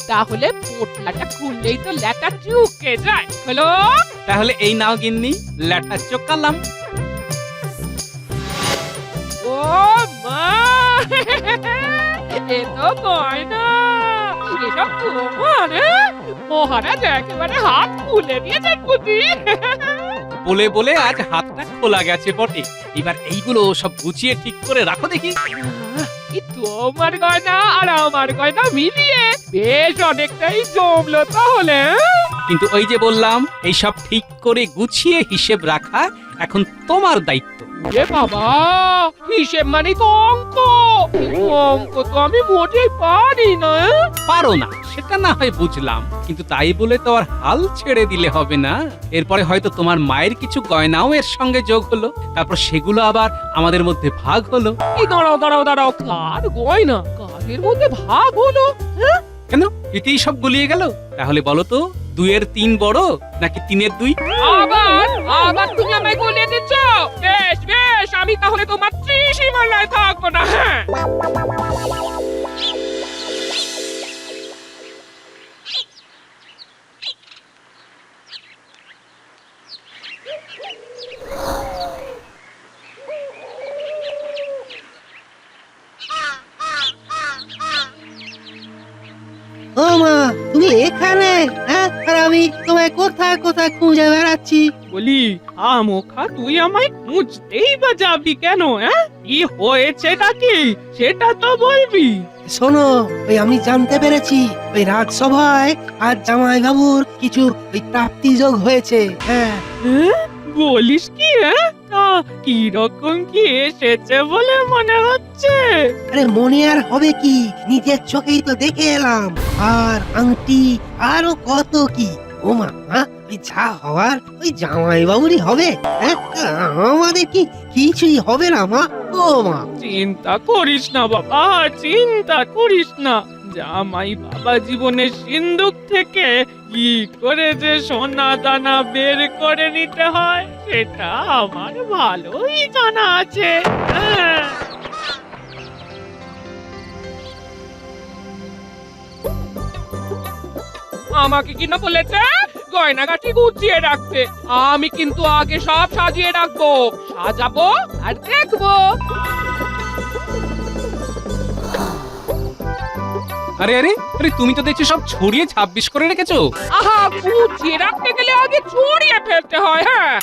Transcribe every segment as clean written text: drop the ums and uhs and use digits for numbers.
তাহলে পোটলাটা খুললেই তো ল্যাটা চুকে যায়। হলো? তাহলে এই নাও গিন্নি, ল্যাটা চোকালাম। ও মা, এ তো গয়না, এসব তোমার? মহারাজ একেবারে হাত খুলে দিয়েছেন বুঝি। বলে বলে আজ হাতটা খোলা গেছে বটে। এবার এইগুলো সব গুছিয়ে ঠিক করে রাখো দেখি। তোমার গয়না আর আমার গয়না মিলিয়ে বেশ অনেকটাই জমলো তাহলে। কিন্তু ওই যে বললাম, এইসব ঠিক করে গুছিয়ে হিসেব রাখা এখন তোমার দায়িত্ব। এ বাবা, হিসেব মানে তো অঙ্ক। অঙ্ক তো আমি মোটেই পারি না। পারো না সেটা না হয় বুঝলাম, কিন্তু তাই বলে তো আর হাল ছেড়ে দিলে হবে না। এরপরে হয়তো তোমার মায়ের কিছু গয়নাও এর সঙ্গে যোগ হলো, তারপর সেগুলো আবার আমাদের মধ্যে ভাগ হলো। এই দাঁড়াও দাঁড়াও দাঁড়াও, কার গয়না কাদের মধ্যে ভাগ হলো? কেন এতেই সব গুলিয়ে গেল? তাহলে বলো তো, 2-এর 3 বড় নাকি 3-এর 2? আবার আবার তুমি আমায় বলে দিচ্ছ। বেশ বেশ, আমি তাহলে তোমার ত্রিসীমানায় থাকবো না। হ্যাঁ, ও মা, তুমি এখানে? হ্যাঁ, আর আমি তোমায় কোথায় কোথায় খুঁজে বেড়াচ্ছি। বলি আমোখা তুই আমায় খুঁজতেই বা যাবি কেন? হ্যাঁ, কি হয়েছেটা কি সেটা তো বলবি। শোনো, ওই আমি জানতে পেরেছি ওই রাজসভায় আজ জামাই বাবুর কিছু ওই প্রাপ্তি যোগ হয়েছে। হ্যাঁ, বলিস কি? হ্যাঁ, তা কি রকম কি এসেছে বলে মনে হচ্ছে? আরে মনে আর হবে কি, নিজের চোখেই তো দেখে এলাম। আর আংটি আরো কত কি। ও মা, ওই যা হওয়ার ওই জামাই বাবুরই হবে। হ্যাঁ, আমাদের কি কিছুই হবে না মা? ও মা, চিন্তা করিস না বাবা, চিন্তা করিস না। জামাই বাবা জীবনের সিন্ধুক থেকে কি করে যে সোনা দানা বের করে নিতে হয় সেটা আমার ভালোই জানা আছে। হ্যাঁ, আমাকে কিনা বলেছে গয়নাগাটি গুছিয়ে রাখতে। আমি কিন্তু আগে সব সাজিয়ে রাখবো, সাজাবো আর দেখবো। আরে আরে আরে, তুমি তো দেখছি সব ছড়িয়ে 26 করে রেখেছো। আহা, গুছিয়ে রাখতে গেলে আগে ছড়িয়ে ফেলতে হয়। হ্যাঁ,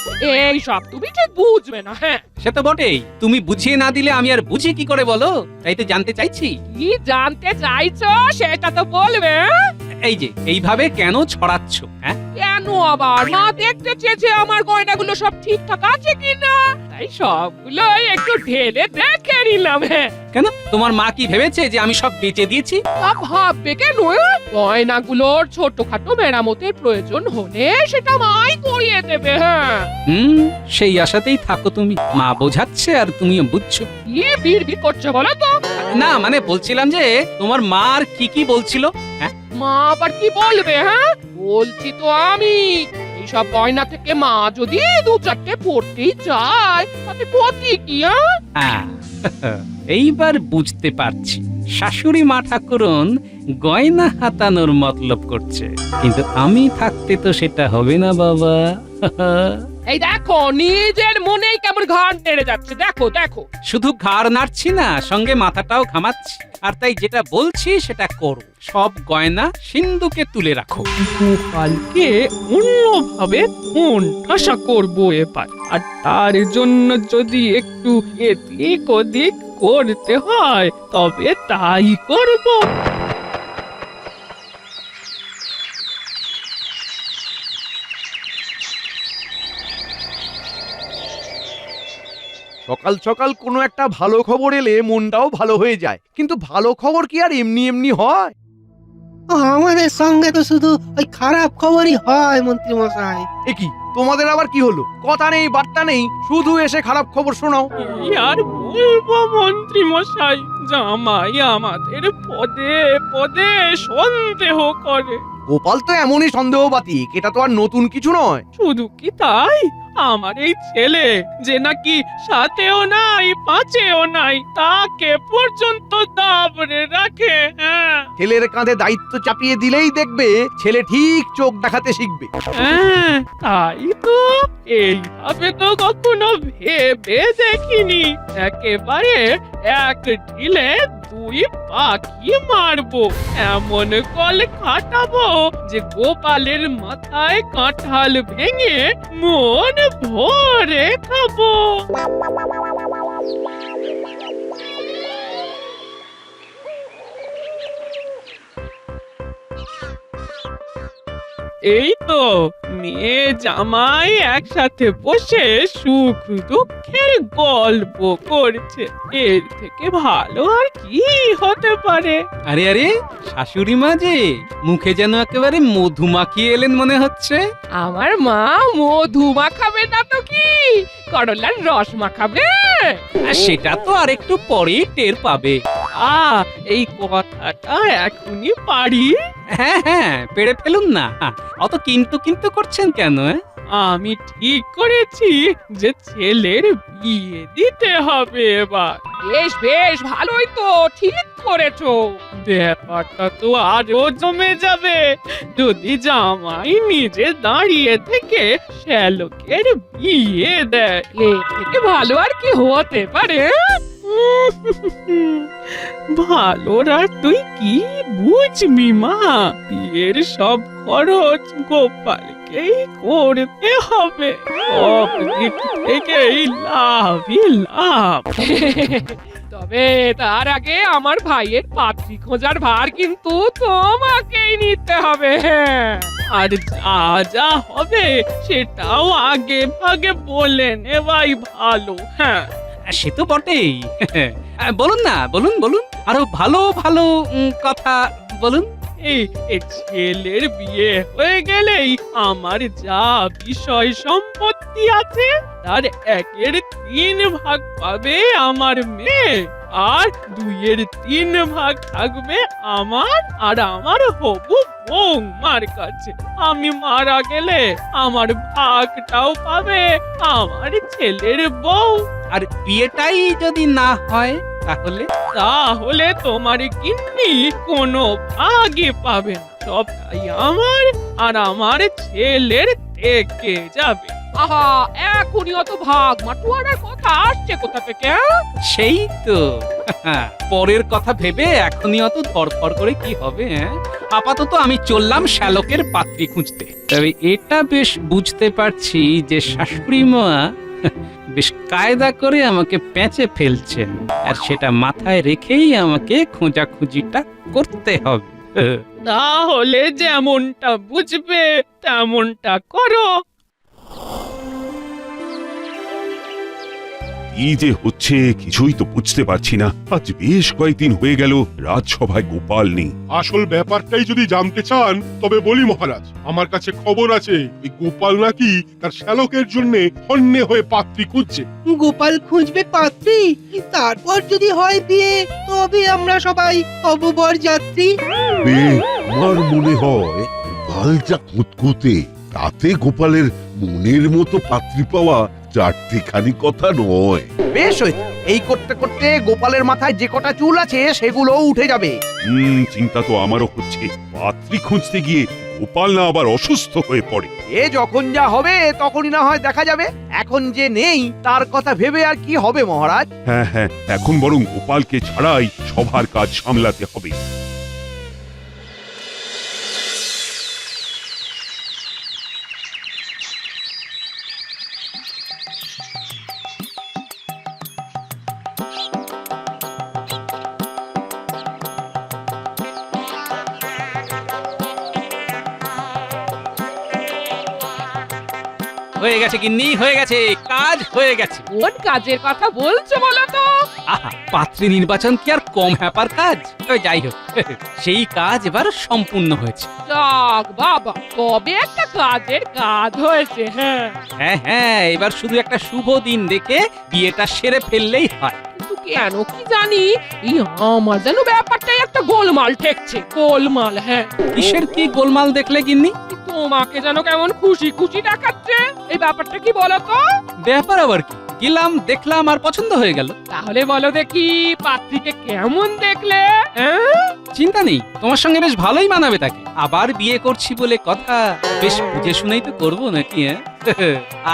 এই সব তুমি ঠিক বুঝবে না। হ্যাঁ, সে তো বটেই, তুমি বুঝিয়ে না দিলে আমি আর বুঝি কি করে বলো? তাই তো জানতে চাইছি। কি জানতে চাইছো সেটা তো বলবে। এই যে এইভাবে কেন ছড়াচ্ছ? হ্যাঁ, কেন আবার? মা দেখতে চেয়েছে আমার গয়নাগুলো সব ঠিকঠাক আছে কিনা, তাই সবগুলো একটু ঢেলে দেখে নিলাম। হ্যাঁ, কেন তোমার মা কি ভেবেছে যে আমি সব বেচে দিয়েছি? তা ভাববে কেন? গয়নাগুলোর ছোটখাটো মেরামতের প্রয়োজন হলে সেটা মাই করিয়ে দেবে। হ্যাঁ, সেই আশাতেই থাকো তুমি। মা বোঝাচ্ছে আর তুমিও বুঝছো। কি বিড়বিড় করছো বলো তো? না মানে বলছিলাম যে তোমার মা আর কি বলছিল। হ্যাঁ, মা আবার কি বলবে? হ্যাঁ, বলছি তো আমি, এইসব গয়না থেকে মা যদি 2-4টে পড়তেই চায় তাতে ক্ষতি কি? হ্যাঁ, এইবার বুঝতে পারছি। শাশুড়ি মা ঠাকুরন গয়না হাতানোর মতলব করছে, কিন্তু আমি থাকতে তো সেটা হবে না বাবা। এই দেখো, নিজের মনেই কেমন ঘাড় নেড়ে যাচ্ছে। দেখো দেখো, শুধু ঘাড় নাড়ছি না, সঙ্গে মাথাটাও ঘামাচ্ছি। আর তাই যেটা বলছি সেটা করো। সব গয়না সিন্ধুকে তুলে রাখো। গোপালকে অন্যভাবে ফোন আশা করবো এবার। আর তার জন্য যদি একটু এদিক ওদিক করতে হয় তবে তাই করবো। সকাল সকাল কোনো একটা ভালো খবর এলে মনটাও ভালো হয়ে যায়, কিন্তু ভালো খবর কি আর এমনি এমনি হয়? আমাদের সঙ্গে তো শুধু ওই খারাপ খবরই হয় মন্ত্রী মশাই। এ কি, তোমাদের আবার কি হলো? কথা নেই বার্তা নেই, শুধু এসে খারাপ খবর শোনাও। কি আর বলবো মন্ত্রী মশাই, জামাই আমাদের পদে পদে সন্দেহ করে। গোপাল তো এমনই সন্দেহবাতিক, এটা তো আর নতুন কিছু নয়। শুধু কি তাই, আমার এই ছেলে যে নাকি সাথেও নাই পাঁচেও নাই, তাকে পর্যন্ত দাবড়ে রাখে। হ্যাঁ ছেলের কাঁধে দায়িত্ব চাপিয়ে দিলেই দেখবে ছেলে ঠিক চোখ দেখাতে শিখবে। হ্যাঁ, তাই তো। এইভাবে তো কখনো ভেবে দেখিনি। একেবারে এক ঢিলে দুই পাখি মারবো, এমন কল কাটাবো যে গোপালের মাথায় কাঁঠাল ভেঙে মন ভরে খাবো। এই তো মেয়ে জামাই একসাথে বসে সুখ দুঃখের গল্প করছে, এর থেকে ভালো আর কি হতে পারে? আরে আরে, শাশুড়ি মা যে মুখে যেন একেবারে মধু মাখিয়ে এলেন মনে হচ্ছে। আমার মা মধু মাখাবে না তো কি, করলার রস মাখাবে। আর সেটা তো আর একটু পরেই টের পাবে। এই কথাটা এখনই পারি? হ্যাঁ হ্যাঁ, পেড়ে ফেলুন না। অত কিন্তু কিন্তু করছেন কেন? আমি ঠিক করেছি যে ছেলের বিয়ে দিতে হবে এবার। বেশ বেশ, ভালোই তো, ঠিক করেছো। ব্যাপারটা তো আরো জমে যাবে যদি জামাই নিজে দাঁড়িয়ে থেকে শ্যালকের বিয়ে দেয়। এর থেকে ভালো আর কি হতে পারে? ভালোরা তুই কি বুঝবি মা, বিয়ের সব খরচ গোপালকেই করতে হবে, সব দিক থেকেই লাভই লাভ। তবে তার আগে আমার ভাইয়ের পাত্রী খোঁজার ভার কিন্তু তোমাকেই নিতে হবে। আর যা যা হবে সেটাও আগে ভাগে বলে নেওয়াই ভালো। হ্যাঁ সে তো বটেই। বলুন না, বলুন বলুন, আরো ভালো ভালো কথা বলুন। এই ছেলের বিয়ে হয়ে গেলেই আমার যা বিষয় সম্পত্তি আছে তার 1/3 ভাগ পাবে আমার মেয়ে, আর 2/3 ভাগ থাকবে আমার আর আমার হবু বৌমার কাছে। আমি মারা গেলে আমার ভাগটাও পাবে আমার ছেলের বউ। আর বিয়েটাই যদি না হয় তাহলে? তাহলে তোমার গিন্নি কোনো ভাগই পাবে না, সবটাই আমার আর আমার ছেলের থেকে যাবে। আহা, এখনই অত ভাগ মাটুয়ারার কথা আসছে কোথা থেকে? সেই তো। পরের কথা ভেবে এখনই অত ধরফর করে কি হবে? আপাতত আমি চললাম শ্যালকের পাত্রী খুঁজতে। তবে এটা বেশ বুঝতে পারছি যে শাশুড়ি মা বেশ কায়দা করে আমাকে পেঁচে ফেলছেন, আর সেটা মাথায় রেখেই আমাকে খোঁজাখুঁজিটা করতে হবে। তাহলে যেমনটা বুঝবে তেমনটা করো। কি যে হচ্ছে কিছুই তো বুঝতে পারছি না। আজ বেশ কয়েকদিন হয়ে গেল রাজসভায় গোপাল নেই। আসল ব্যাপারটাই যদি জানতে চান তবে বলি মহারাজ, আমার কাছে খবর আছে এই গোপাল নাকি তার শ্যালকের জন্য হন্যে হয়ে পাত্রী খুঁজছে। গোপাল খুঁজবে পাত্রী, তারপর যদি হয় বিয়ে তবে আমরা সবাই হব বরযাত্রী। আমার মনে হয় গোপাল যা কুতকুতে, তাতে গোপালের মনের মতো পাত্রী পাওয়া চারটিখানি কথা নয়। বেশ হয়েছে, এই করতে করতে গোপালের মাথায় যে কটা চুল আছে সেগুলো উঠে যাবে। চিন্তা তো আমারও হচ্ছে, পাত্রী খুঁজতে গিয়ে গোপাল না আবার অসুস্থ হয়ে পড়ে। এ যখন যা হবে তখনই না হয় দেখা যাবে, এখন যে নেই তার কথা ভেবে আর কি হবে মহারাজ। হ্যাঁ হ্যাঁ, এখন বরং গোপালকে ছাড়াই সবার কাজ সামলাতে হবে। হয়ে গেছে গিন্নি, হয়ে গেছে, কাজ হয়ে গেছে। কোন কাজের কথা বলছো বলো তো? আহা, পাত্রী নির্বাচন কি আর কম হ্যাপার কাজ? তবে যাই হোক, সেই কাজ এবার সম্পূর্ণ হয়েছে। যাক বাবা, কবে একটা কাজের কাজ হয়েছে। হ্যাঁ, হ্যাঁ হ্যাঁ, এবার শুধু একটা শুভ দিন দেখে বিয়েটা সেরে ফেললেই হয়। কিন্তু কেন কি জানি এই আমার যেন ব্যাপারটাই একটা গোলমাল ঠেকছে। গোলমাল, হ্যাঁ। কিসের কি গোলমাল দেখলে গিন্নি? তোমাকে যেন কেমন খুশি খুশি দেখাচ্ছে। এই ব্যাপারটা কি বলো তো? ব্যাপার আবার কি? গেলাম, দেখলাম, আর পছন্দ হয়ে গেল। তাহলে বলো দেখি, পাত্রীকে কেমন দেখলে? হ্যাঁ, চিন্তা নেই, তোমার সঙ্গে বেশ ভালোই মানাবে তাকে। আবার বিয়ে করছি বলে কথা, বেশ বুঝে শুনেই তো করবো নাকি?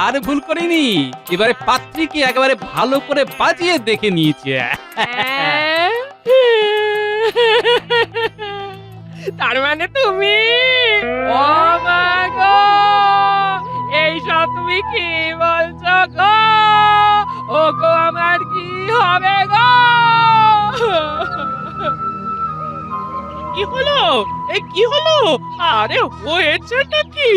আর ভুল করিনি, এবারে পাত্রীকে একেবারে ভালো করে বাজিয়ে দেখে নিয়েছে। হ্যাঁ? তার মানে তুমি, ও মা গো, এইসব তুমি কি বলছো গো? ও গো, আমার কি হবে গো? কি হলো? এই কি হলো? আরে হয়েছেটা কি?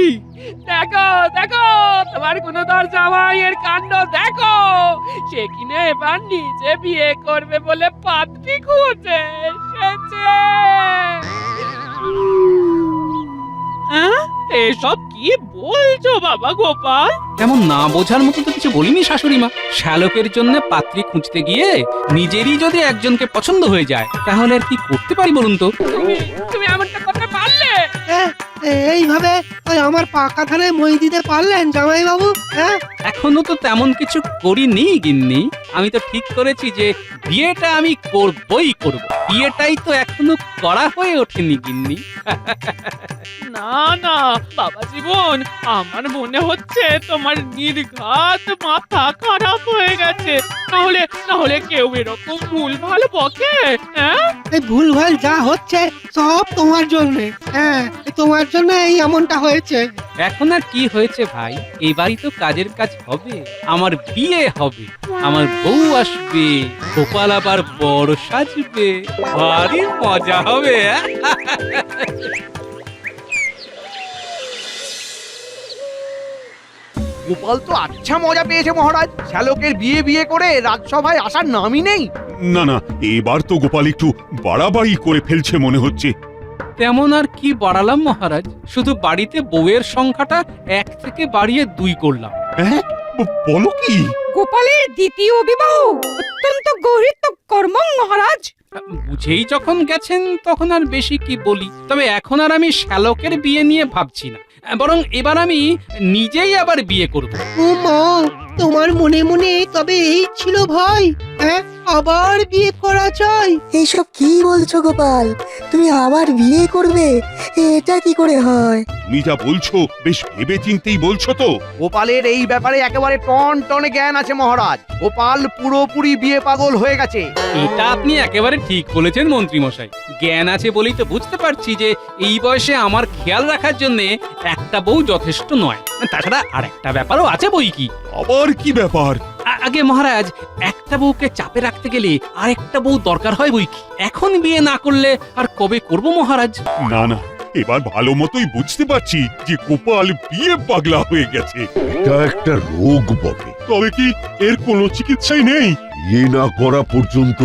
দেখো দেখো, তোমার গুণধর জামাইয়ের কাণ্ড দেখো। সে কিনে এবার নিজে বিয়ে করবে বলে পাত্রী খুঁজে এসেছে। হ্যাঁ, এসব কি বলছো বাবা গোপাল? তেমন না বোঝার মতো তো কিছু বলিনি শাশুড়ি মা। শ্যালকের জন্য পাত্রী খুঁজতে গিয়ে নিজেরই যদি একজনকে পছন্দ হয়ে যায়, তাহলে আর কি করতে পারি বলুন তো? তুমি এমনটা করতে পারলে? এইভাবে ওই আমার পাকা ধানে মই দিতে পারলেন জামাই বাবু? হ্যাঁ, এখনো তো তেমন কিছু করিনি গিন্নি। আমি তো ঠিক করেছি যে বিয়েটা আমি করবই করব। বিয়েটাই তো এখনো করা হয়ে ওঠেনি গিন্নি। না না বাবা জীবন, আমার মনে হচ্ছে তোমার নির্ঘাত মাথা খারাপ হয়ে গেছে। তাহলে কেউ এরকম ভুল ভাল বকে? হ্যাঁ, এই ভুলভাল যা হচ্ছে সব তোমার জন্য। হ্যাঁ, তোমার জন্য এই এমনটা হয়েছে। এখন আর কি হয়েছে ভাই, এবারই তো কাজের কাজ হবে। আমার বিয়ে হবে, আমার বউ আসবে, গোপাল আবার বড় সাজবে, ভারী মজা হবে। গোপাল তো আচ্ছা মজা পেয়েছে মহারাজ। শ্যালকের বিয়ে বিয়ে করে রাজসভায় আসার নামই নেই। না না, এবার তো গোপাল একটু বাড়াবাড়ি করে ফেলছে মনে হচ্ছে। তেমন আর কি বাড়ালাম মহারাজ, শুধু বাড়িতে বউয়ের সংখ্যাটা 1 থেকে বাড়িয়ে 2 করলাম। হ্যাঁ, বলো কি? গোপালের দ্বিতীয় বিবাহ অত্যন্ত গৌরীত কর্ম মহারাজ। বুঝেই যখন গেছেন তখন আর বেশি কি বলি। তবে এখন আর আমি শ্যালকের বিয়ে নিয়ে ভাবছি না, বরং এবার আমি নিজেই আবার বিয়ে করব। ও মা, তোমার মনে মনে তবে এই ছিল ভয়? হ্যাঁ, আবার বিয়ে করা চাই? এইসব কি বলছো গোপাল? তুমি আবার বিয়ে করবে? এটা কি করে হয়? তুমি যা বলছো বেশ ভেবে চিন্তেই বলছো তো? গোপালের এই ব্যাপারে একেবারে টন টনে জ্ঞান আছে মহারাজ। গোপাল পুরোপুরি বিয়ে পাগল হয়ে গেছে। এটা আপনি একেবারে ঠিক বলেছেন মন্ত্রী মশাই। জ্ঞান আছে বলেই তো বুঝতে পারছি যে এই বয়সে আমার খেয়াল রাখার জন্য একটা বউ যথেষ্ট নয়। তাছাড়া আর একটা ব্যাপারও আছে বই কি। আবার কি ব্যাপার? আগে মহারাজ, একটা বউকে চাপে রাখতে গেলে আরেকটা বউ দরকার হয় বই কি। এখন বিয়ে না করলে আর কবে করব মহারাজ? না না, এবার ভালো মতোই বুঝতে পারছি যে গোপাল বিয়ে পাগলা হয়ে গেছে। এটা একটা রোগ বটে। তবে কি এর কোনো চিকিৎসাই নেই? বিয়ে না করা পর্যন্ত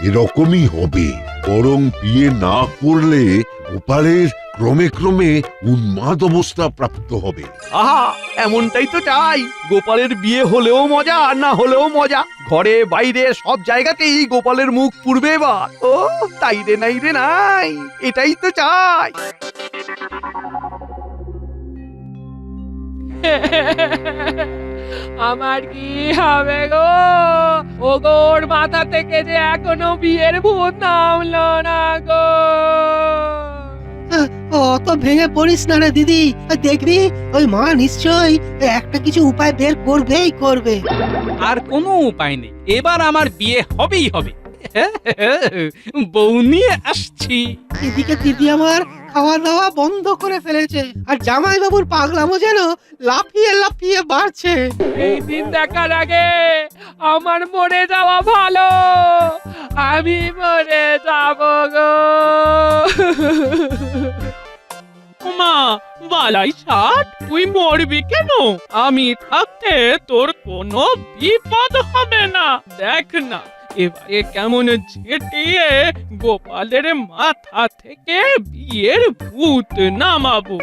এরকমই হবে। বরং বিয়ে না করলে গোপালের ক্রমে ক্রমে উন্মাদ অবস্থা প্রাপ্ত হবে। আহা, এমনটাই তো চাই। গোপালের বিয়ে হলেও মজা, আর না হলেও মজা। ঘরে বাইরে সব জায়গাতেই গোপালের মুখ পুড়বে এবার। ও তাই রে নাই রে নাই, এটাই তো চাই। আমার কি হবে গো? ও গোর মাথা থেকে যে এখনো বিয়ের ভূত নামলো না গো। অত ভেঙে পড়িস না রে দিদি, দেখবি ওই মা নিশ্চয়ই একটা কিছু উপায় বের করবেই করবে। আর কোনো উপায় নেই, এবার আমার বিয়ে হবেই হবে। বউ নিয়ে আসছি। এদিকে দিদি আমার খাওয়া দাওয়া বন্ধ করে ফেলেছে, আর জামাই বাবুর পাগলামো যেন লাফিয়ে লাফিয়ে বাড়ছে। এই দিন দেখার আগে আমার মরে যাওয়া ভালো। আমি মরে যাব গো। মা, মালাই ষাট, তুই মরবি কেন? আমি থাকতে তোর কোনো বিপদ হবে না। দেখ না এবারে কেমন ঝেঁটিয়ে গোপালের মাথা থেকে বিয়ের ভূত নামাবো।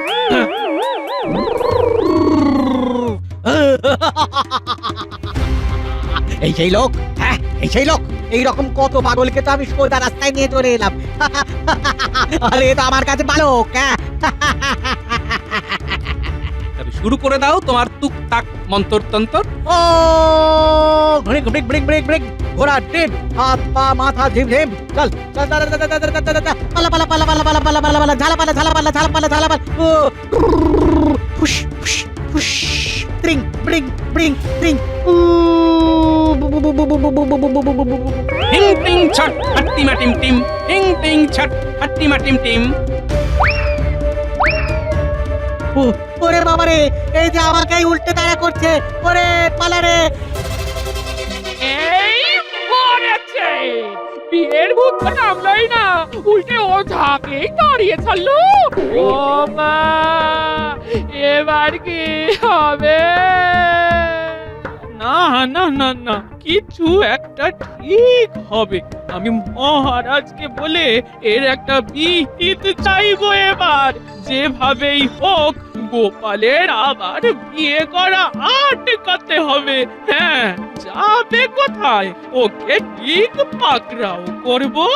এই সেই লোক, হ্যাঁ এই সেই লোক। এইরকম কত পাগলকে তো আমি সোজা রাস্তায় নিয়ে চলে এলাম। আরে এ তো আমার কাছে বালক। হ্যাঁ তবে শুরু করে দাও তোমার টুকটাক মন্তরতন্ত্র। ও break break break break break, ঘোড়া ট্রেন, হাত পা মাথা ঝিমঝিম, চল চল চল চল চল চল চল চল, পালা পালা পালা পালা পালা পালা পালা পালা, ঝালা পালা ঝালা পালা ঝালা পালা ঝালা পালা, ও ফুস ফুস ফুস, ট্রিং ব্রিং ব্রিং ট্রিং, উ বু বু বু বু বু বু বু বু বু বু বু বু। টিং টিং ছট হাট্টিমা টিম টিম, টিং টিং ছট হাট্টিমা টিম টিম। ওরে বাবা রে, এই যে আমাকেই উল্টে দাঁড়া করছে। ওরে পালা রে। এই মরেছে, বিয়ের ভূত তো নামলোই না, উল্টে ও ঝাঁকেই দাঁড়িয়ে ছাড়লো। ও মা, এবার কি হবে? না না না না, কিছু একটা ঠিক হবে। আমি মহারাজকে বলে এর একটা বিহিত চাইবো। এবার যেভাবেই হোক গোপালের আবার বিয়ে করা আটকাতে হবে। হ্যাঁ, যাবে কোথায়? ওকে ঠিক পাকড়াও করবো।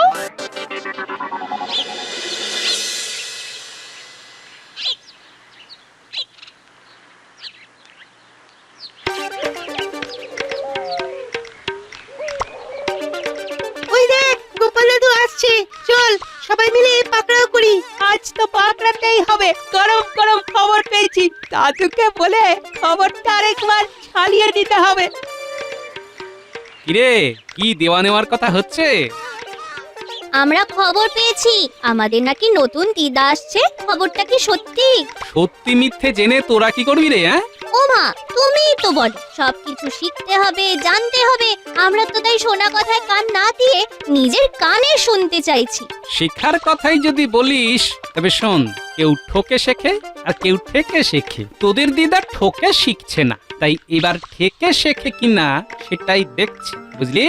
ওই দেখ গোপাল দাদু আসছে, চল সবাই মিলে পাকড়াও করি। আজ তো পাকড়াতেই হবে। গরম গরম খবর পেয়েছি, দাদুকে বলে খবরটা আরেকবার ছাড়িয়ে দিতে হবে। কিরে, কি দেওয়া নেওয়ার কথা হচ্ছে? আমরা খবর পেয়েছি আমাদের নাকি নতুন দিদা আসছে। খবরটা কি সত্যি? সত্যি মিথ্যে জেনে তোরা কি করবি রে? হ্যাঁ, ওমা, তুমিই তো বল সবকিছু শিখতে হবে, জানতে হবে। আমরা তো তাই শোনা কথায় কান না দিয়ে নিজের কানে শুনতে চাইছি। শেখার কথাই যদি বলিস তবে শোন, কেউ ঠকে শেখে আর কেউ ঠেকে শেখে। তোদের দিদা ঠকে শিখছে না, তাই এবার ঠেকে শেখে কিনা সেটাই দেখছি, বুঝলি?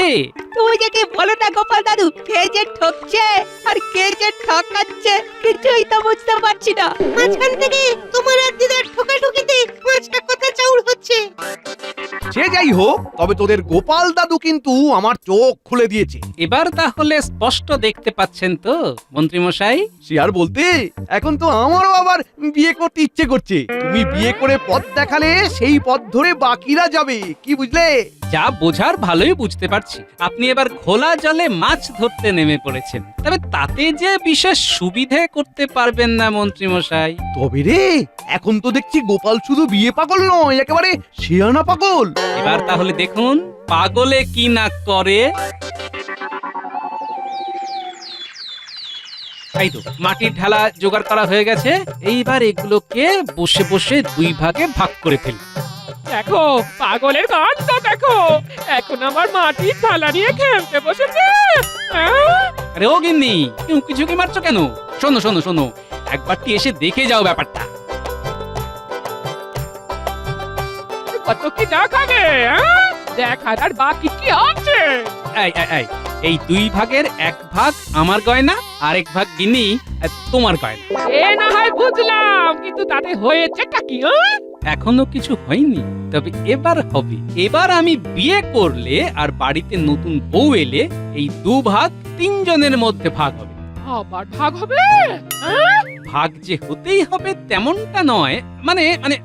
তুমি যে কি বলো না গোপাল দাদু, কে যে ঠকছে আর কে যে ঠকাচ্ছে কিছুই তো বুঝতে পারছি না। মাঝখান থেকে তোমার আর দিদার ঠোকাঠুকিতে পাঁচটা কথা চাউর হচ্ছে। সে যাই হোক, তবে তোদের গোপাল দাদু কিন্তু আমার চোখ খুলে দিয়েছে। এবার তাহলে স্পষ্ট দেখতে পাচ্ছেন তো মন্ত্রী মশাই? সে আর বলতে, এখন তো আমারও আবার বিয়ে করতে ইচ্ছে করছে। তুমি বিয়ে করে পথ দেখালে সেই পথ ধরে বাকিরা যাবে, কি বুঝলে? যা বোঝার ভালোই বুঝতে পারছি। আপনি এবার খোলা জলে মাছ ধরতে নেমে পড়েছেন, তবে তাতে যে বিশেষ সুবিধে করতে পারবেন না মন্ত্রী মশাই। তবে রে, এখন তো দেখছি গোপাল শুধু বিয়ে পাগল নয়, একেবারে শিয়ানা পাগল। এবার তাহলে দেখুন পাগলে কি না করে। এই তো মাটির ঢালা জোগাড় করা হয়ে গেছে। এইবার এগুলোকে বসে বসে দুই ভাগে ভাগ করে ফেলি। দেখো পাগলের কাণ্ড দেখো, এখন আমার মাটির থালা নিয়ে খেলতে বসেছে। হ্যাঁ? আরে ও গিন্নি, তুমি কিছু কি মারছো কেন? শোনো শোনো শোনো, একবারটি এসে দেখে যাও ব্যাপারটা। কত কি দেখাবে? হ্যাঁ? দেখার আর বাকি কি আছে? এই এই এই, এই দুই ভাগের এক ভাগ আমার গয়না, আর এক ভাগ গিন্নি তোমার গয়না। এ না হয় বুঝলাম, কিন্তু তাতে হয়েছেটা কি? হ্যাঁ? এখনো কিছু হয়নি, তবে এবার হবে। এবার আমি বিয়ে করলে আর বাড়িতে নতুন বউ এলে এই দু ভাগ তিনজনের মধ্যে ভাগ হবে। আবার ভাগ হবে? হ্যাঁ? ভাগ যে হতেই হবে তেমনটা নয়, মানে মানে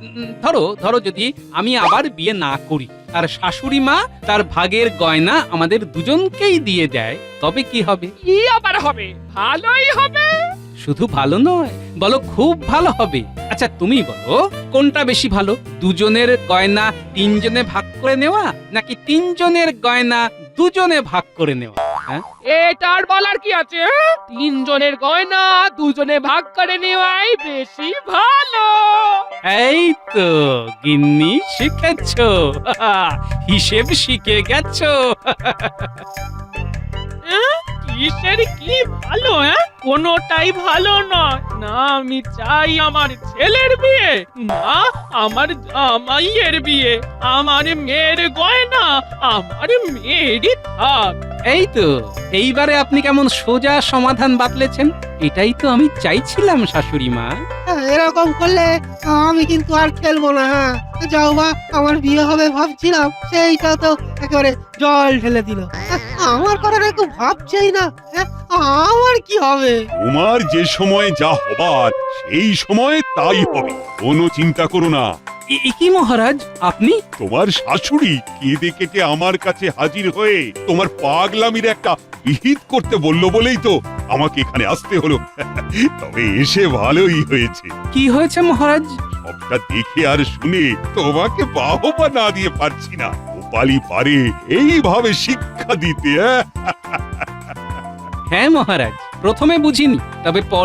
ধরো ধরো যদি আমি আবার বিয়ে না করি আর শাশুড়ি মা তার ভাগের গয়না আমাদের দুজনকেই দিয়ে দেয়, তবে কি হবে? কি আবার হবে? ভালোই হবে। শুধু ভালো নয়, বলো খুব ভালো হবে। আচ্ছা তুমি বলো, কোনটা বেশি ভালো? দুজনের গয়না তিনজনে ভাগ করে নেওয়া, নাকি তিনজনের গয়না দুজনে ভাগ করে নেওয়া? হ্যাঁ, এটার বলার কি আছে? হ্যাঁ? তিনজনের গয়না দুজনে ভাগ করে নেওয়াই বেশি ভালো। এই তো গিন্নি শিখেছো, হিসেব শিখে গেছো। কি কিসের কি ভালো কোনোটাই ভালো নয়। না আমি চাই আমার ছেলের বিয়ে, না আমার জামাইয়ের বিয়ে, আমার মেয়ের গয়না আমার মেয়েরই থাক। এই তো এইবারে আপনি কেমন সোজা সমাধান বাতলেছেন। এটাই তো আমি চাইছিলাম শাশুড়ি মা। এরকম করলে আমি কিন্তু আর খেলবো না। যাও বা, আমার বিয়ে হবে ভাবছিলাম, সেইটা তো একেবারে জল ঢেলে দিল। আমার কথা একটু ভাবছেই না, আমার কি হবে? তোমার যে সময় যা হবার সেই সময় তাই হবে, কোনো চিন্তা করো না। কি মহারাজ আপনি? তোমার শাশুড়ি কেঁদে কেটে আমার কাছে হাজির হয়ে তোমার পাগলামির একটা বিহিত করতে বললো বলেই তো আমাকে এখানে আসতে হলো। তবে এসে ভালোই হয়েছে। কি হয়েছে মহারাজ? সবটা দেখে আর শুনে তোমাকে বাহবা না দিয়ে পারছি না। গোপালই পারে এইভাবে শিক্ষা দিতে। হ্যাঁ মহারাজ, প্রথমে বুঝিনি, তবে